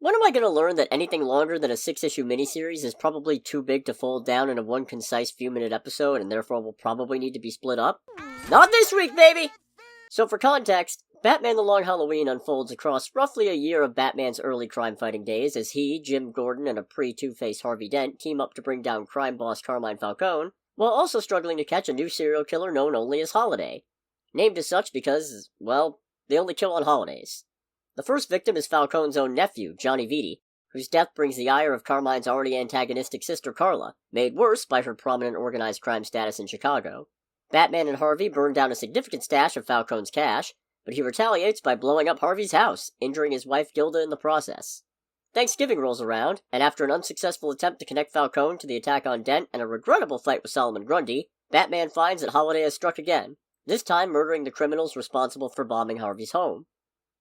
When am I going to learn that anything longer than a 6-issue miniseries is probably too big to fold down into one concise few-minute episode and therefore will probably need to be split up? Not this week, baby! So for context, Batman The Long Halloween unfolds across roughly a year of Batman's early crime-fighting days as he, Jim Gordon, and a pre-Two-Face Harvey Dent team up to bring down crime boss Carmine Falcone, while also struggling to catch a new serial killer known only as Holiday. Named as such because, well, they only kill on holidays. The first victim is Falcone's own nephew, Johnny Vitti, whose death brings the ire of Carmine's already antagonistic sister Carla, made worse by her prominent organized crime status in Chicago. Batman and Harvey burn down a significant stash of Falcone's cash, but he retaliates by blowing up Harvey's house, injuring his wife Gilda in the process. Thanksgiving rolls around, and after an unsuccessful attempt to connect Falcone to the attack on Dent and a regrettable fight with Solomon Grundy, Batman finds that Holiday has struck again, this time murdering the criminals responsible for bombing Harvey's home.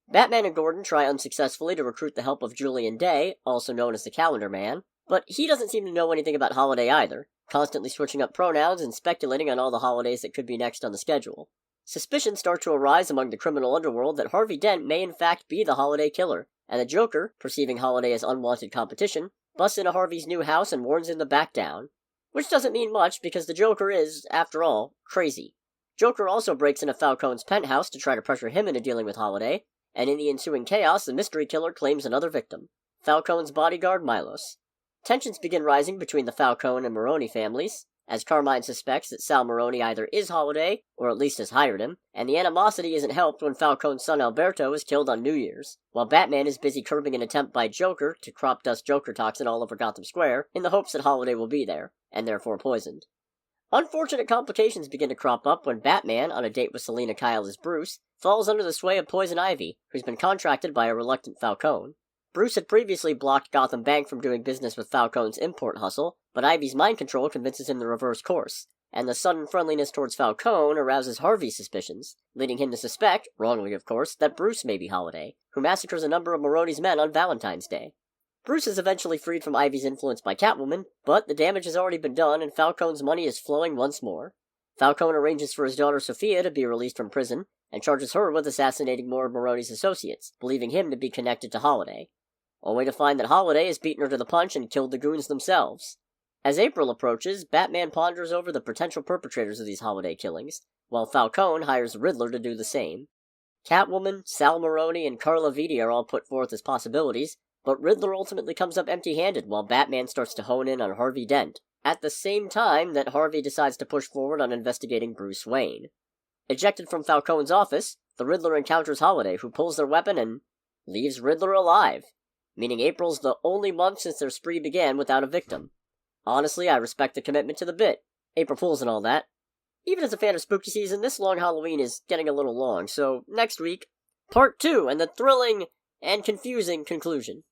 Batman and Gordon try unsuccessfully to recruit the help of Julian Day, also known as the Calendar Man, but he doesn't seem to know anything about Holiday either, constantly switching up pronouns and speculating on all the holidays that could be next on the schedule. Suspicions start to arise among the criminal underworld that Harvey Dent may in fact be the Holiday killer, and the Joker, perceiving Holiday as unwanted competition, busts into Harvey's new house and warns him to back down. Which doesn't mean much because the Joker is, after all, crazy. Joker also breaks into Falcone's penthouse to try to pressure him into dealing with Holiday, and in the ensuing chaos, the mystery killer claims another victim, Falcone's bodyguard Milos. Tensions begin rising between the Falcone and Maroni families, as Carmine suspects that Sal Maroni either is Holiday, or at least has hired him, and the animosity isn't helped when Falcone's son Alberto is killed on New Year's, while Batman is busy curbing an attempt by Joker to crop dust Joker toxin all over Gotham Square in the hopes that Holiday will be there, and therefore poisoned. Unfortunate complications begin to crop up when Batman, on a date with Selina Kyle as Bruce, falls under the sway of Poison Ivy, who's been contracted by a reluctant Falcone. Bruce had previously blocked Gotham Bank from doing business with Falcone's import hustle, but Ivy's mind control convinces him to reverse course, and the sudden friendliness towards Falcone arouses Harvey's suspicions, leading him to suspect, wrongly of course, that Bruce may be Holiday, who massacres a number of Maroni's men on Valentine's Day. Bruce is eventually freed from Ivy's influence by Catwoman, but the damage has already been done and Falcone's money is flowing once more. Falcone arranges for his daughter Sophia to be released from prison, and charges her with assassinating more of Maroni's associates, believing him to be connected to Holiday, only to find that Holiday has beaten her to the punch and killed the goons themselves. As April approaches, Batman ponders over the potential perpetrators of these Holiday killings, while Falcone hires Riddler to do the same. Catwoman, Sal Maroni, and Carla Vitti are all put forth as possibilities, but Riddler ultimately comes up empty-handed while Batman starts to hone in on Harvey Dent, at the same time that Harvey decides to push forward on investigating Bruce Wayne. Ejected from Falcone's office, the Riddler encounters Holiday, who pulls their weapon and leaves Riddler alive, meaning April's the only month since their spree began without a victim. Honestly, I respect the commitment to the bit. April Fools and all that. Even as a fan of spooky season, this long Halloween is getting a little long, so next week, Part 2 and the thrilling and confusing conclusion.